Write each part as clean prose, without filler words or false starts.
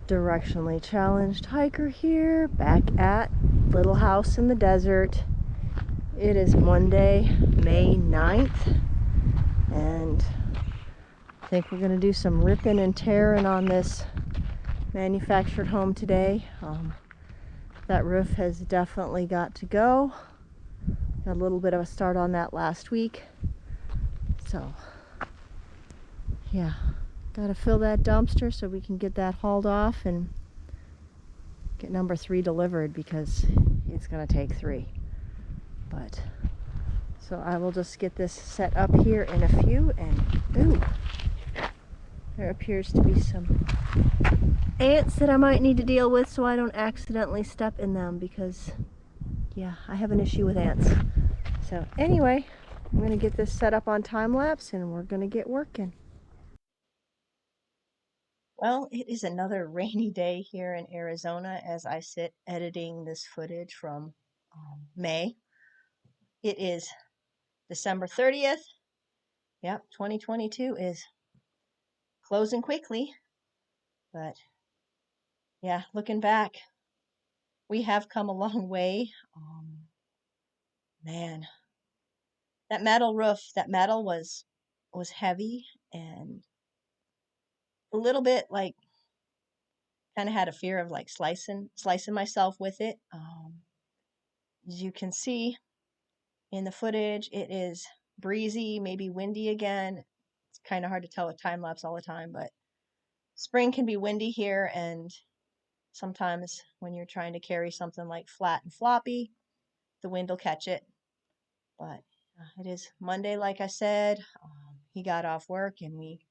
Directionally challenged hiker here, back at Little House in the Desert. It is Monday, May 9th, and I think we're going to do some ripping and tearing on this manufactured home today. That roof has definitely got to go. Got a little bit of a start on that last week. So, yeah, got to fill that dumpster so we can get that hauled off and get number 3 delivered, because it's going to take 3. But so I will just get this set up here in a few, and ooh, there appears to be some ants that I might need to deal with so I don't accidentally step in them, because yeah, I have an issue with ants. So anyway, I'm going to get this set up on time lapse and we're going to get working. Well, it is another rainy day here in Arizona as I sit editing this footage from May. It is December 30th. Yep, 2022 is closing quickly. But yeah, looking back, we have come a long way. Man, that metal roof, that metal was heavy and a little bit like kind of had a fear of like slicing myself with it. As you can see in the footage, it is breezy, maybe windy again. It's kind of hard to tell with time lapse all the time, but spring can be windy here, and sometimes when you're trying to carry something like flat and floppy, the wind will catch it. But it is Monday, like I said. He got off work and we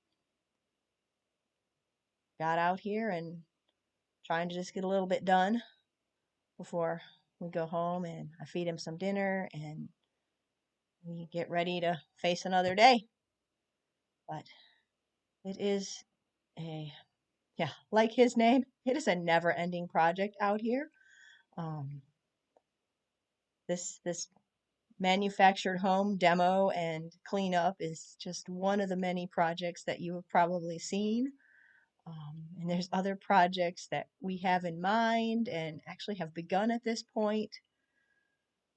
got out here and trying to just get a little bit done before we go home, and I feed him some dinner and we get ready to face another day. But it is yeah, like his name, it is a never-ending project out here. Um, this manufactured home demo and cleanup is just one of the many projects that you have probably seen. And there's other projects that we have in mind and actually have begun at this point.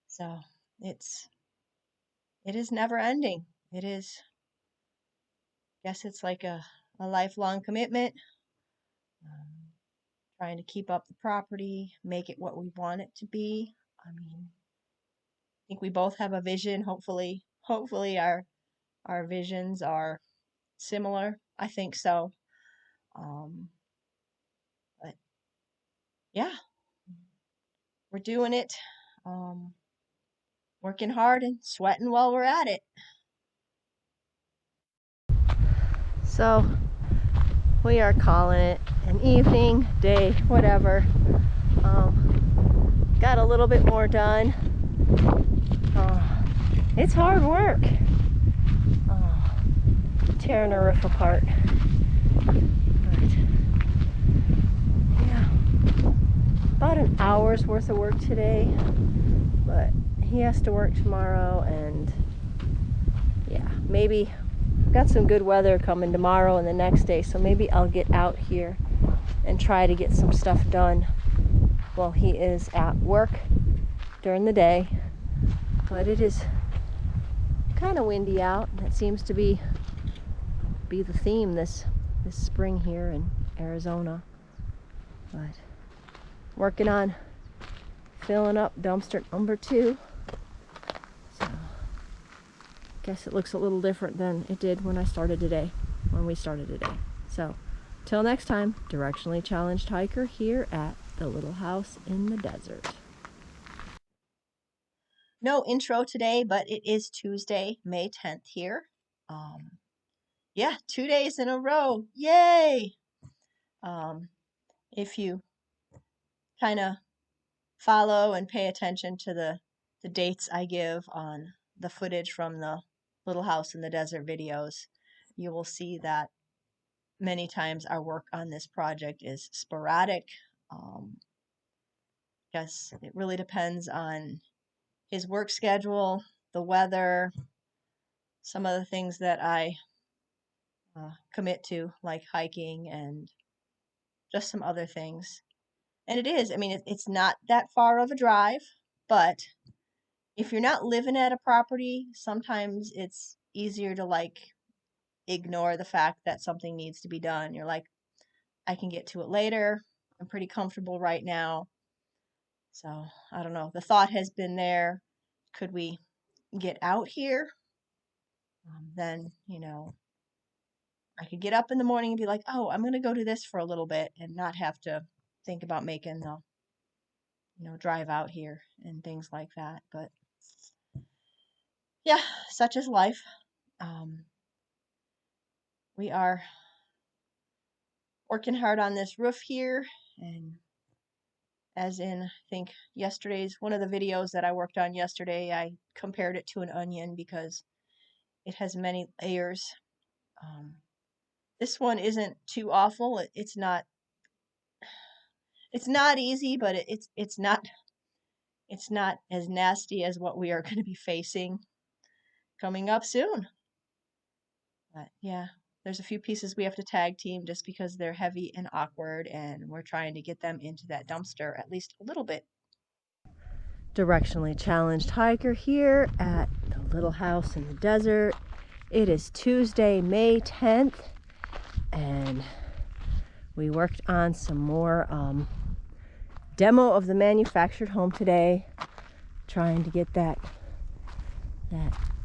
So it is never ending. It is, I guess it's like a lifelong commitment. Um, Trying to keep up the property, make it what we want it to be. I mean, I think we both have a vision. Hopefully our visions are similar. I think so. Um, but yeah, we're doing it. Um, Working hard and sweating while we're at it. So we are calling it an evening, day, whatever. Got a little bit more done. It's hard work. Tearing a roof apart. But yeah, about an hour's worth of work today, but he has to work tomorrow, and yeah, maybe got some good weather coming tomorrow and the next day, so maybe I'll get out here and try to get some stuff done while he is at work during the day. But it is kind of windy out. That seems to be the theme this spring here in Arizona. But working on filling up dumpster number 2. So guess it looks a little different than it did when we started today. So till next time, directionally challenged hiker here at the Little House in the Desert. No intro today, but it is Tuesday, May 10th here. Yeah, 2 days in a row. Yay! If you kind of follow and pay attention to the dates I give on the footage from the Little House in the Desert videos, you will see that many times our work on this project is sporadic. Guess it really depends on his work schedule, the weather, some of the things that I commit to, like hiking and just some other things. And it is, I mean, it's not that far of a drive, but if you're not living at a property, sometimes it's easier to like ignore the fact that something needs to be done. You're like, I can get to it later. I'm pretty comfortable right now. So I don't know. The thought has been there. Could we get out here? Then, I could get up in the morning and be like, oh, I'm going to go do this for a little bit and not have to think about making the, drive out here and things like that. But yeah, such is life. We are working hard on this roof here, and as in, I think one of the videos that I worked on yesterday, I compared it to an onion because it has many layers. This one isn't too awful. It's not easy, but it's not as nasty as what we are going to be facing coming up soon. But yeah, there's a few pieces we have to tag team just because they're heavy and awkward, and we're trying to get them into that dumpster at least a little bit. Directionally challenged hiker here at the little house in the desert. It is Tuesday, May 10th, and we worked on some more demo of the manufactured home today, trying to get that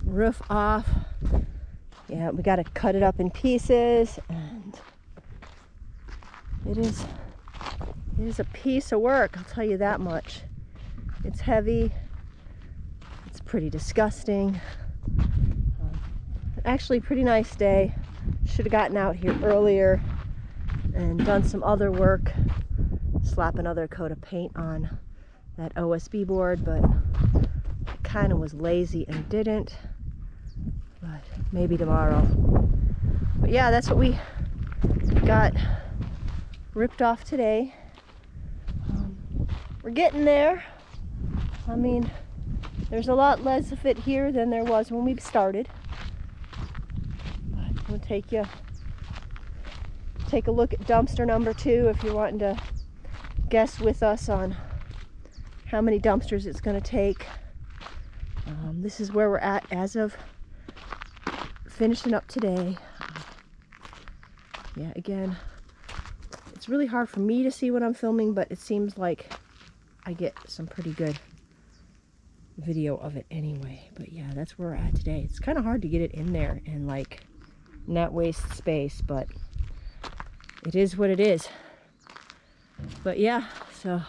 roof off. Yeah, we got to cut it up in pieces, and it is a piece of work, I'll tell you that much. It's heavy. It's pretty disgusting. Actually, pretty nice day. Should have gotten out here earlier and done some other work, slap another coat of paint on that OSB board, but I kind of was lazy and didn't. But maybe tomorrow. But yeah, that's what we got ripped off today. We're getting there. I mean, there's a lot less of it here than there was when we started. But we'll take a look at dumpster number 2 if you're wanting to guess with us on how many dumpsters it's going to take. This is where we're at as of finishing up today. Yeah, again, it's really hard for me to see what I'm filming, but it seems like I get some pretty good video of it anyway. But yeah, that's where we're at today. It's kind of hard to get it in there and like not waste space, but it is what it is. But yeah, so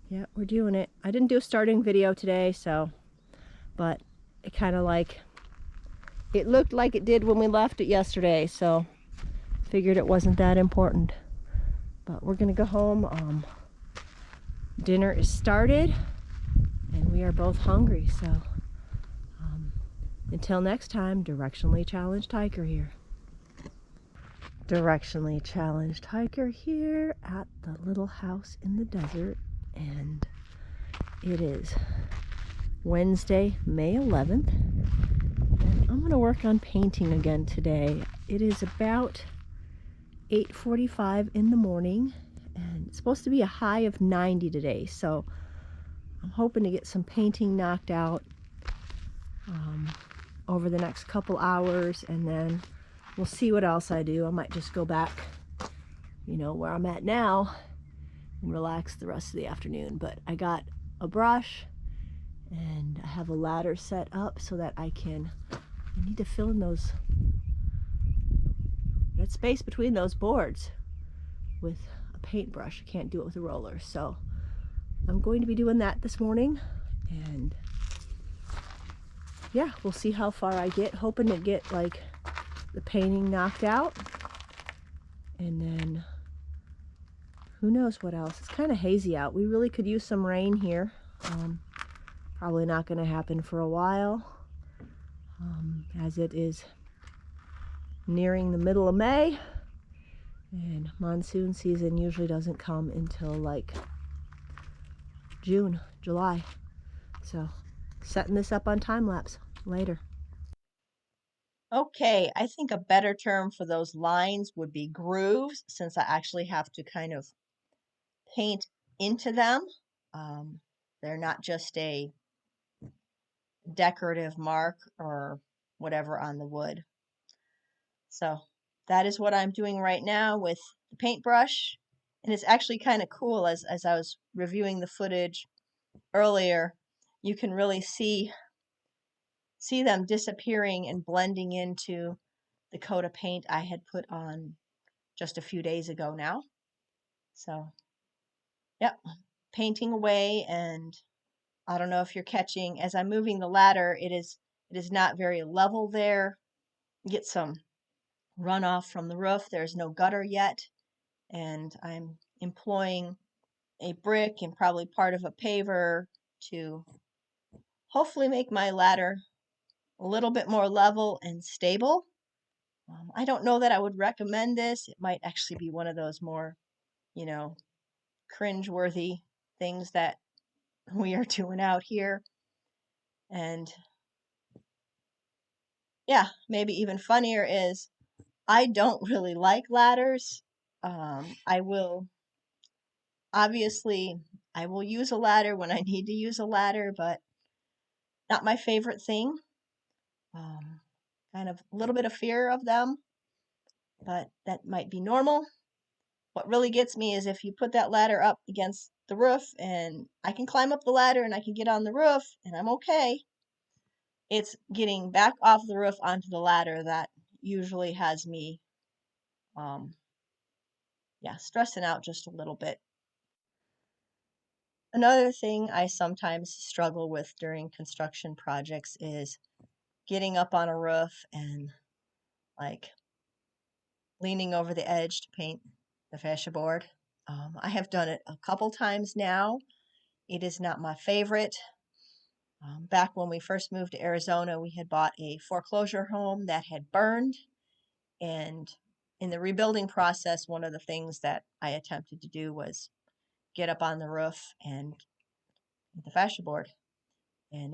yeah, we're doing it. I didn't do a starting video today, but it kind of it looked like it did when we left it yesterday, so figured it wasn't that important. But we're gonna go home. Dinner is started, and we are both hungry, so until next time, directionally challenged hiker here. Directionally challenged hiker here at the little house in the desert, and it is Wednesday, May 11th, and I'm going to work on painting again today. It is about 8:45 in the morning, and it's supposed to be a high of 90 today, so I'm hoping to get some painting knocked out over the next couple hours, and then we'll see what else I do. I might just go back, where I'm at now and relax the rest of the afternoon. But I got a brush and I have a ladder set up so that I need to fill in that space between those boards with a paintbrush. I can't do it with a roller. So I'm going to be doing that this morning, and yeah, we'll see how far I get, hoping to get like the painting knocked out, and then who knows what else. It's kind of hazy out. We really could use some rain here. Probably not going to happen for a while, as it is nearing the middle of May, and monsoon season usually doesn't come until like June, July. So setting this up on time lapse later. Okay, I think a better term for those lines would be grooves, since I actually have to kind of paint into them. Um, they're not just a decorative mark or whatever on the wood. So that is what I'm doing right now with the paintbrush. And it's actually kind of cool as I was reviewing the footage earlier, you can really see them disappearing and blending into the coat of paint I had put on just a few days ago now. So, yep, painting away, and I don't know if you're catching as I'm moving the ladder, it is not very level there. Get some runoff from the roof. There's no gutter yet, and I'm employing a brick and probably part of a paver to hopefully make my ladder a little bit more level and stable. I don't know that I would recommend this. It might actually be one of those more, you know, cringe-worthy things that we are doing out here. And yeah, maybe even funnier is I don't really like ladders. I will obviously I will use a ladder when I need to use a ladder, but not my favorite thing. Um, Kind of a little bit of fear of them, but that might be normal. What really gets me is if you put that ladder up against the roof and I can climb up the ladder and I can get on the roof and I'm okay. It's getting back off the roof onto the ladder that usually has me, um, yeah, stressing out just a little bit. Another thing I sometimes struggle with during construction projects is getting up on a roof and like leaning over the edge to paint the fascia board. I have done it a couple times now. It is not my favorite. Back when we first moved to Arizona, we had bought a foreclosure home that had burned. And in the rebuilding process, one of the things that I attempted to do was get up on the roof and the fascia board. And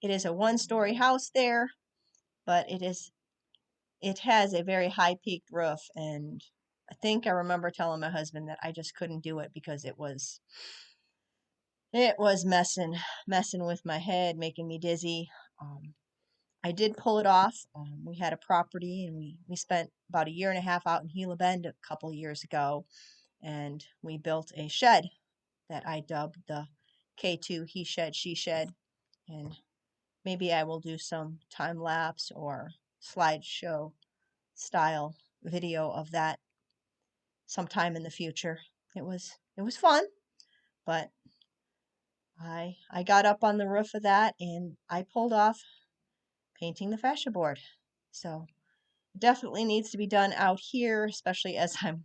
it is a one-story house there, but it has a very high peaked roof. And I think I remember telling my husband that I just couldn't do it because it was messing with my head, making me dizzy. I did pull it off. We had a property and we spent about a year and a half out in Gila Bend a couple years ago, and we built a shed that I dubbed the K2 he shed, she shed. And maybe I will do some time lapse or slideshow style video of that sometime in the future. It was fun, but I got up on the roof of that and I pulled off painting the fascia board. So it definitely needs to be done out here, especially as I'm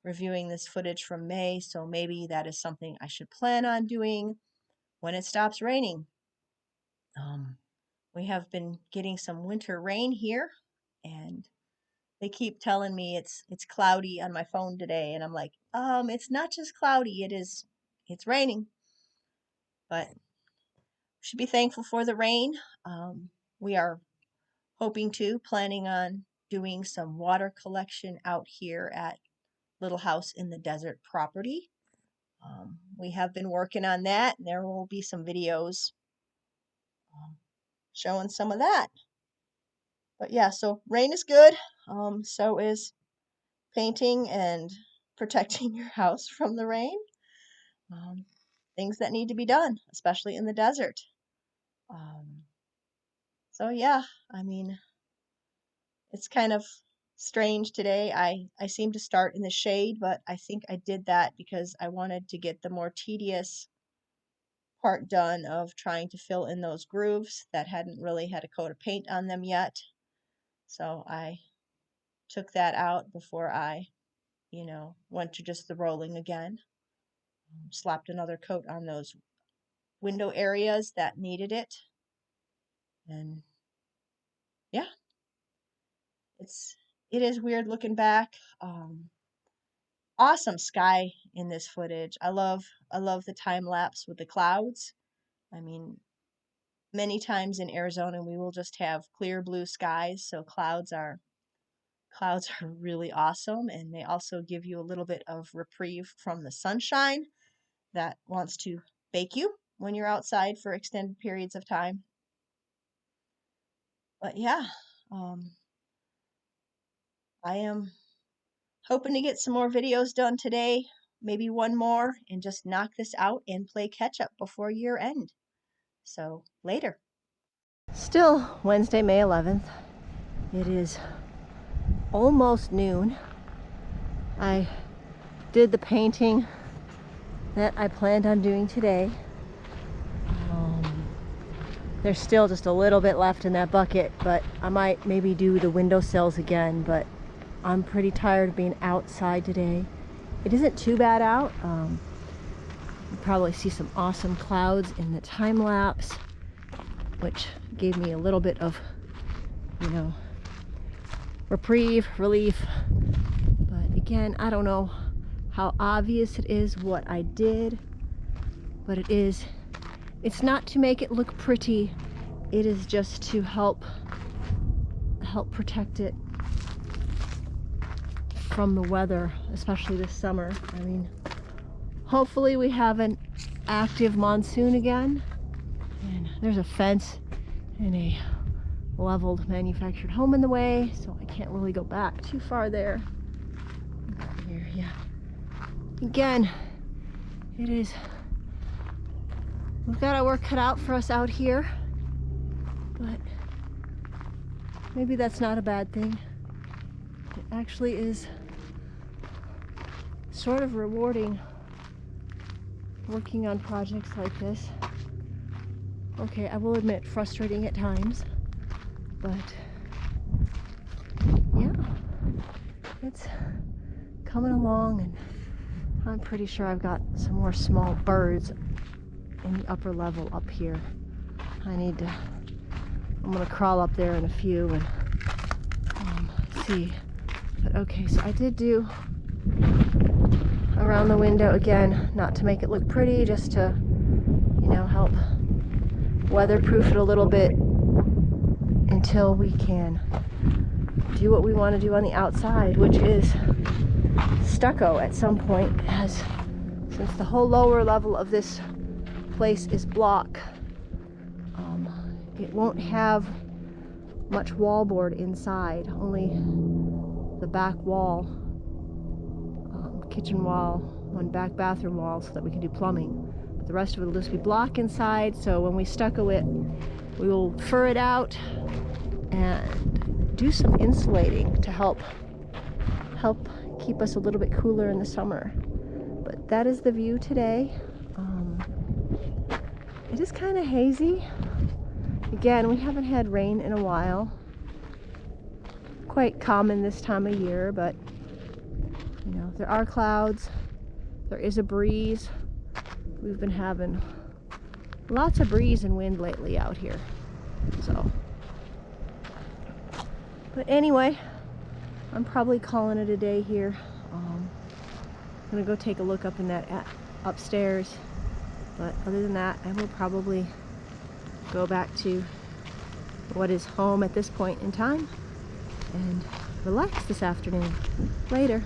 reviewing this footage from May. So maybe that is something I should plan on doing when it stops raining. Um, we have been getting some winter rain here, and they keep telling me it's cloudy on my phone today, and I'm like, it's not just cloudy, it's raining. But should be thankful for the rain. We are planning on doing some water collection out here at Little House in the Desert property. We have been working on that, and there will be some videos um, showing some of that. But yeah, so rain is good. So is painting and protecting your house from the rain. Um, Things that need to be done, especially in the desert. Um, so yeah, I mean, it's kind of strange today. I seem to start in the shade, but I think I did that because I wanted to get the more tedious part done of trying to fill in those grooves that hadn't really had a coat of paint on them yet. So I took that out before I, went to just the rolling again. Slapped another coat on those window areas that needed it. And yeah, it is weird looking back. Awesome sky in this footage. I love the time lapse with the clouds. I mean, many times in Arizona we will just have clear blue skies, so clouds are really awesome, and they also give you a little bit of reprieve from the sunshine that wants to bake you when you're outside for extended periods of time. But yeah, I am hoping to get some more videos done today, maybe one more, and just knock this out and play catch up before year end. So later. Still Wednesday, May 11th. It is almost noon. I did the painting that I planned on doing today. There's still just a little bit left in that bucket, but I might maybe do the windowsills again, but I'm pretty tired of being outside today. It isn't too bad out. You probably see some awesome clouds in the time lapse, which gave me a little bit of, you know, reprieve, relief. But again, I don't know how obvious it is what I did, but it's not to make it look pretty. It is just to help protect it from the weather, especially this summer. I mean, hopefully we have an active monsoon again. And there's a fence and a leveled manufactured home in the way, so I can't really go back too far there. Here, yeah. Again, we've got our work cut out for us out here, but maybe that's not a bad thing. It actually is sort of rewarding working on projects like this. Okay, I will admit, frustrating at times, but yeah, it's coming along, and I'm pretty sure I've got some more small birds in the upper level up here. I'm gonna crawl up there in a few and see. But okay, so I did do around the window again, not to make it look pretty, just to, you know, help weatherproof it a little bit until we can do what we want to do on the outside, which is stucco at some point, since the whole lower level of this place is block. It won't have much wallboard inside, only the back wall, kitchen wall, one back bathroom wall, so that we can do plumbing. But the rest of it will just be block inside, so when we stucco it, we will fur it out and do some insulating to help keep us a little bit cooler in the summer. But that is the view today. It is kind of hazy. Again, we haven't had rain in a while. Quite common this time of year, but you know, there are clouds. There is a breeze. We've been having lots of breeze and wind lately out here. So, but anyway, I'm probably calling it a day here. I'm gonna go take a look up in that upstairs. But other than that, I will probably go back to what is home at this point in time and relax this afternoon. Later.